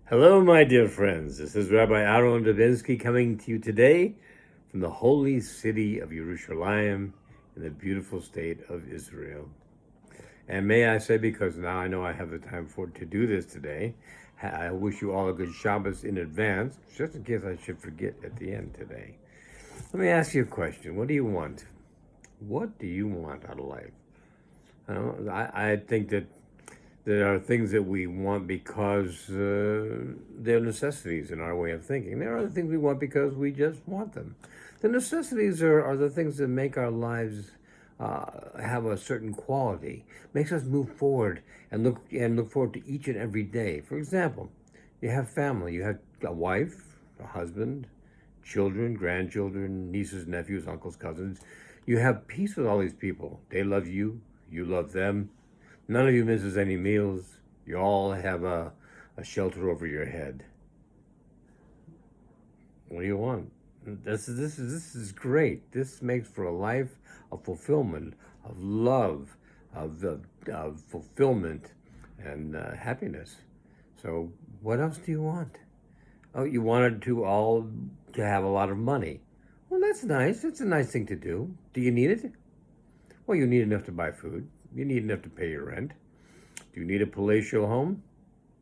Hello, my dear friends. This is Rabbi Aharon Dobinsky coming to you today from the holy city of Yerushalayim in the beautiful state of Israel. And may I say, because now I know I have the time to do this today, I wish you all a good Shabbos in advance, just in case I should forget at the end today. Let me ask you a question. What do you want? What do you want out of life? I think that there are things that we want because they're necessities in our way of thinking. There are other things we want because we just want them. The necessities are the things that make our lives have a certain quality, makes us move forward and look forward to each and every day. For example, you have family, you have a wife, a husband, children, grandchildren, nieces, nephews, uncles, cousins. You have peace with all these people. They love you, you love them. None of you misses any meals. You all have a shelter over your head. What do you want? This is great. This makes for a life of fulfillment, of love, of fulfillment, and happiness. So, what else do you want? Oh, you wanted to have a lot of money. Well, that's nice. It's a nice thing to do. Do you need it? Well, you need enough to buy food. You need enough to pay your rent. Do you need a palatial home?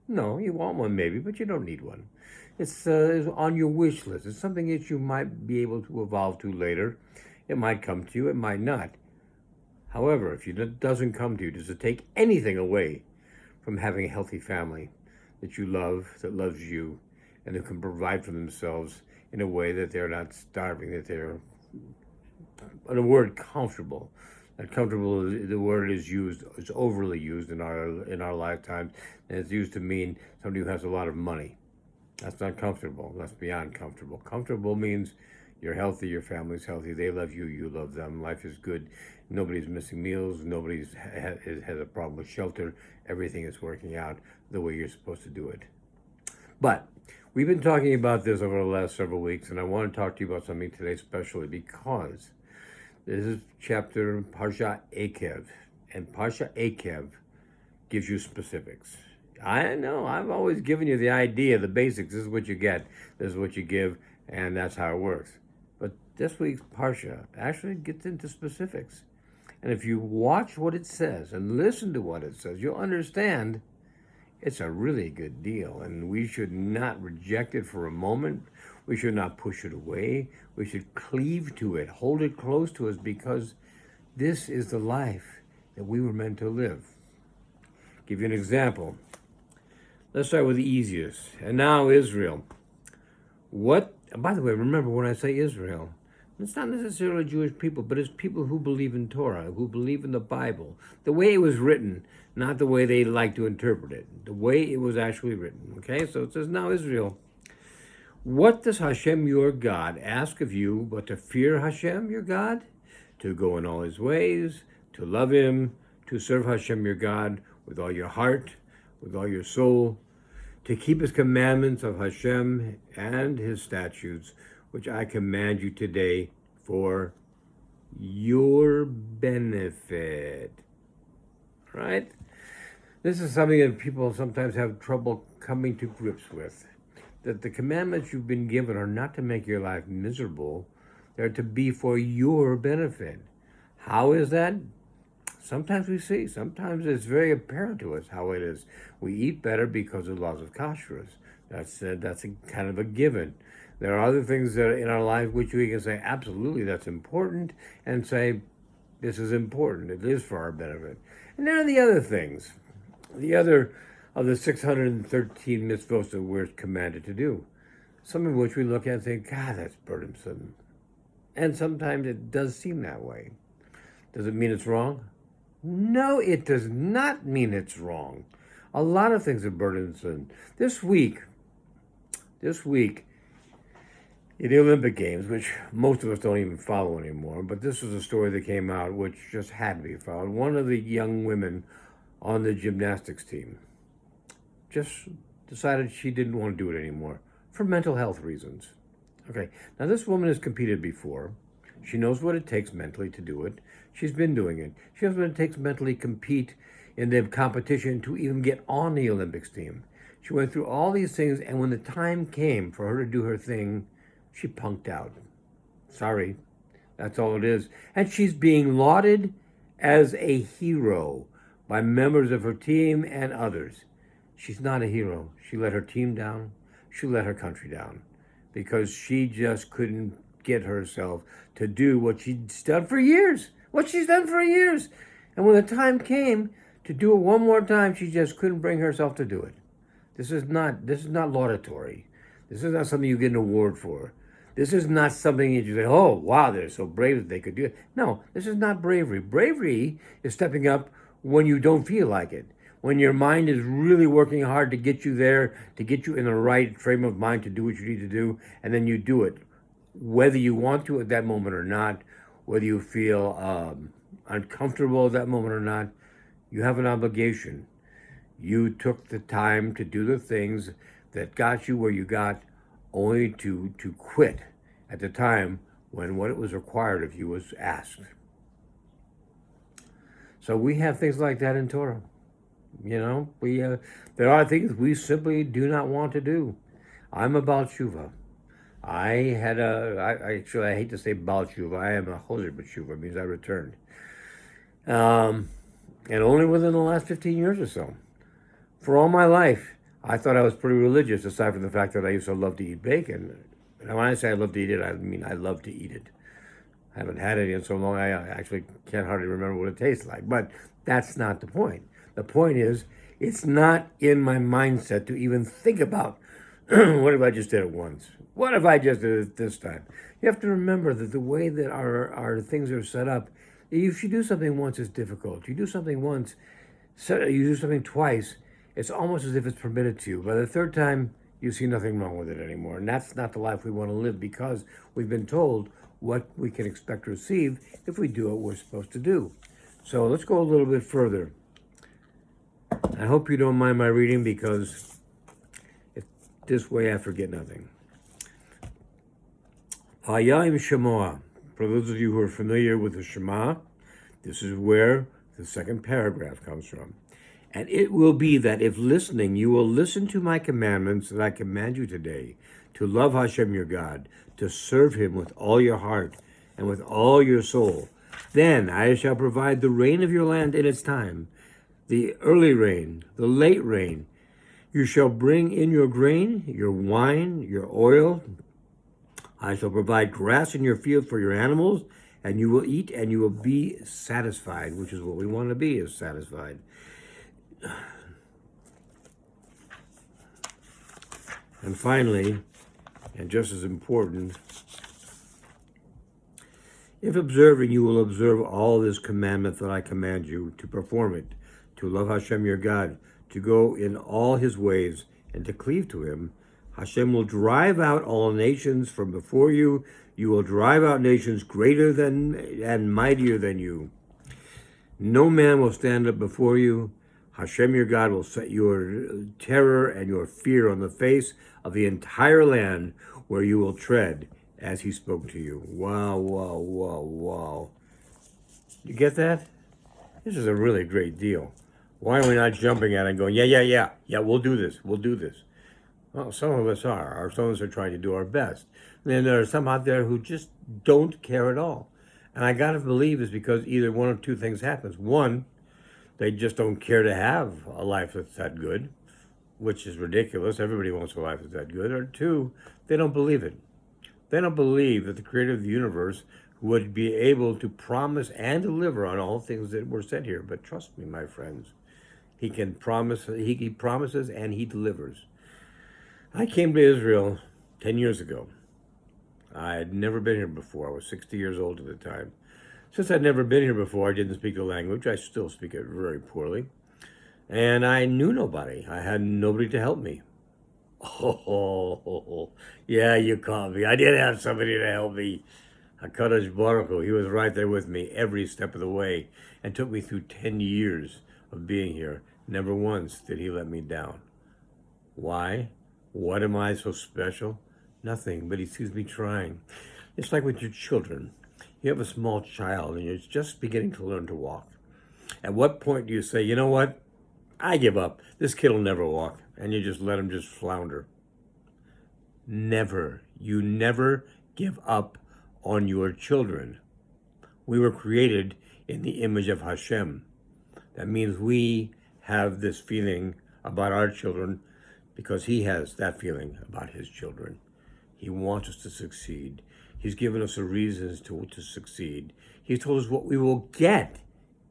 No, you want one maybe, but you don't need one. It's on your wish list. It's something that you might be able to evolve to later. It might come to you, it might not. However, if it doesn't come to you, does it take anything away from having a healthy family that you love, that loves you, and who can provide for themselves in a way that they're not starving, that they're, in a word, comfortable. And comfortable, the word is overly used in our lifetimes, and it's used to mean somebody who has a lot of money. That's not comfortable. That's beyond comfortable. Comfortable means you're healthy, your family's healthy, they love you, you love them, life is good, nobody's missing meals, nobody's has a problem with shelter, everything is working out the way you're supposed to do it. But we've been talking about this over the last several weeks, and I want to talk to you about something today especially because this is chapter Parsha Ekev, and Parsha Ekev gives you specifics. I know, I've always given you the idea, the basics. This is what you get, this is what you give, and that's how it works. But this week's Parsha actually gets into specifics. And if you watch what it says and listen to what it says, you'll understand it's a really good deal, and we should not reject it for a moment. We should not push it away. We should cleave to it, hold it close to us, because this is the life that we were meant to live. Give you an example. Let's start with the easiest. And now Israel. By the way, remember when I say Israel, it's not necessarily Jewish people, but it's people who believe in Torah, who believe in the Bible, the way it was written, not the way they like to interpret it, the way it was actually written. Okay, so it says, now Israel, what does Hashem your God ask of you but to fear Hashem your God, to go in all his ways, to love him, to serve Hashem your God with all your heart, with all your soul, to keep his commandments of Hashem and his statutes, which I command you today for your benefit. Right? This is something that people sometimes have trouble coming to grips with. That the commandments you've been given are not to make your life miserable. They're to be for your benefit. How is that? Sometimes sometimes it's very apparent to us how it is. We eat better because of laws of kashrus. That's a kind of a given. There are other things that are in our life which we can say, absolutely, that's important, and say, this is important. It is for our benefit. And there are the other things. The other of the 613 mitzvot that we're commanded to do. Some of which we look at and say, God, that's burdensome. And sometimes it does seem that way. Does it mean it's wrong? No, it does not mean it's wrong. A lot of things are burdensome. This week, in the Olympic Games, which most of us don't even follow anymore, but this was a story that came out which just had to be followed. One of the young women on the gymnastics team just decided she didn't want to do it anymore for mental health reasons. Okay, now this woman has competed before. She knows what it takes mentally to do it. She's been doing it. She knows what it takes mentally to compete in the competition to even get on the Olympics team. She went through all these things, and when the time came for her to do her thing, she punked out. Sorry, that's all it is. And she's being lauded as a hero by members of her team and others. She's not a hero. She let her team down. She let her country down because she just couldn't get herself to do what she'd done for years. What she's done for years. And when the time came to do it one more time, she just couldn't bring herself to do it. This is not laudatory. This is not something you get an award for. This is not something that you say, oh, wow, they're so brave that they could do it. No, this is not bravery. Bravery is stepping up when you don't feel like it. When your mind is really working hard to get you there, to get you in the right frame of mind to do what you need to do, and then you do it. Whether you want to at that moment or not, whether you feel uncomfortable at that moment or not, you have an obligation. You took the time to do the things that got you where you got, only to quit at the time when what it was required of you was asked. So we have things like that in Torah. You know, there are things we simply do not want to do. I'm a Baal Tshuva. I hate to say Baal Tshuva. I am a Hoser B'Tshuva. It means I returned. And only within the last 15 years or so. For all my life, I thought I was pretty religious, aside from the fact that I used to love to eat bacon. And when I say I love to eat it, I mean I love to eat it. I haven't had it in so long, I actually can't hardly remember what it tastes like. But that's not the point. The point is, it's not in my mindset to even think about, what if I just did it once? What if I just did it this time? You have to remember that the way that our things are set up, if you do something once, it's difficult. You do something once, you do something twice, it's almost as if it's permitted to you. By the third time, you see nothing wrong with it anymore. And that's not the life we want to live, because we've been told what we can expect to receive if we do what we're supposed to do. So let's go a little bit further. I hope you don't mind my reading, because this way I forget nothing. Hayim Shemoah. For those of you who are familiar with the Shema, this is where the second paragraph comes from. And it will be that if listening, you will listen to my commandments that I command you today, to love Hashem your God, to serve him with all your heart and with all your soul. Then I shall provide the rain of your land in its time, the early rain, the late rain. You shall bring in your grain, your wine, your oil. I shall provide grass in your field for your animals, and you will eat and you will be satisfied, which is what we want to be, is satisfied. And finally, and just as important, if observing, you will observe all this commandment that I command you, to perform it, to love Hashem your God, to go in all his ways, and to cleave to him. Hashem will drive out all nations from before you. You will drive out nations greater than and mightier than you. No man will stand up before you. Hashem your God will set your terror and your fear on the face of the entire land where you will tread, as he spoke to you. Wow, wow, wow, wow. You get that? This is a really great deal. Why are we not jumping at it and going, yeah, we'll do this. Well, some of us are. Or some of us are trying to do our best. And then there are some out there who just don't care at all. And I got to believe it's because either one of two things happens. One, they just don't care to have a life that's that good, which is ridiculous. Everybody wants a life that's that good. Or two, they don't believe it. They don't believe that the creator of the universe would be able to promise and deliver on all things that were said here. But trust me, my friends, he can promise, he promises and he delivers. I came to Israel 10 years ago. I had never been here before. I was 60 years old at the time. Since I'd never been here before, I didn't speak the language. I still speak it very poorly. And I knew nobody. I had nobody to help me. Oh, yeah, you caught me. I did have somebody to help me. HaKadosh Baruch Hu, he was right there with me every step of the way and took me through 10 years of being here. Never once did he let me down. Why? What am I so special? Nothing, but he sees me trying. It's like with your children. You have a small child and you're just beginning to learn to walk. At what point do you say, you know what? I give up. This kid will never walk. and you just let them just flounder. Never, you never give up on your children. We were created in the image of Hashem. That means we have this feeling about our children because he has that feeling about his children. He wants us to succeed. He's given us the reasons to succeed. He's told us what we will get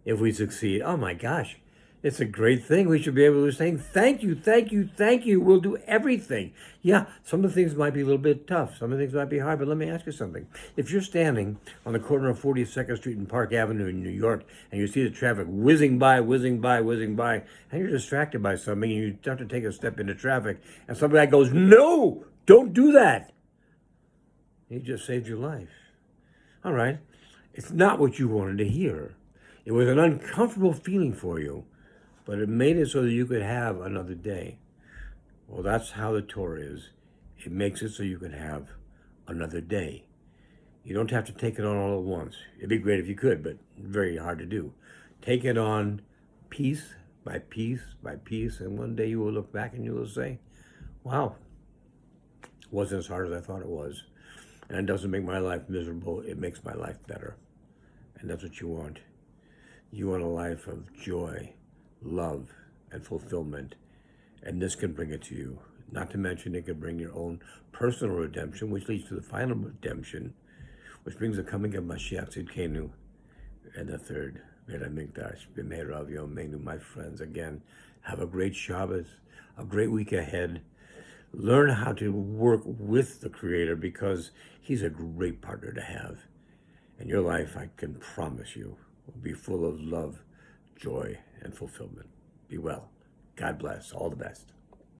if we succeed. Oh my gosh, it's a great thing. We should be able to say, thank you, thank you, thank you. We'll do everything. Yeah, some of the things might be a little bit tough. Some of the things might be hard, but let me ask you something. If you're standing on the corner of 42nd Street and Park Avenue in New York, and you see the traffic whizzing by, whizzing by, whizzing by, and you're distracted by something, and you start to take a step into traffic, and some guy goes, no, don't do that. He just saved your life. All right. It's not what you wanted to hear. It was an uncomfortable feeling for you, but it made it so that you could have another day. Well, that's how the Torah is. It makes it so you can have another day. You don't have to take it on all at once. It'd be great if you could, but very hard to do. Take it on piece by piece by piece, and one day you will look back and you will say, wow, it wasn't as hard as I thought it was. And it doesn't make my life miserable, it makes my life better. And that's what you want. You want a life of joy, love, and fulfillment. And this can bring it to you. Not to mention it can bring your own personal redemption, which leads to the final redemption, which brings the coming of Mashiach Tzidkenu, and the third, Beit HaMikdash, B'meirav Yomeinu. My friends, again, have a great Shabbos, a great week ahead. Learn how to work with the Creator because he's a great partner to have. And your life, I can promise you, will be full of love, joy, and fulfillment. Be well. God bless. All the best.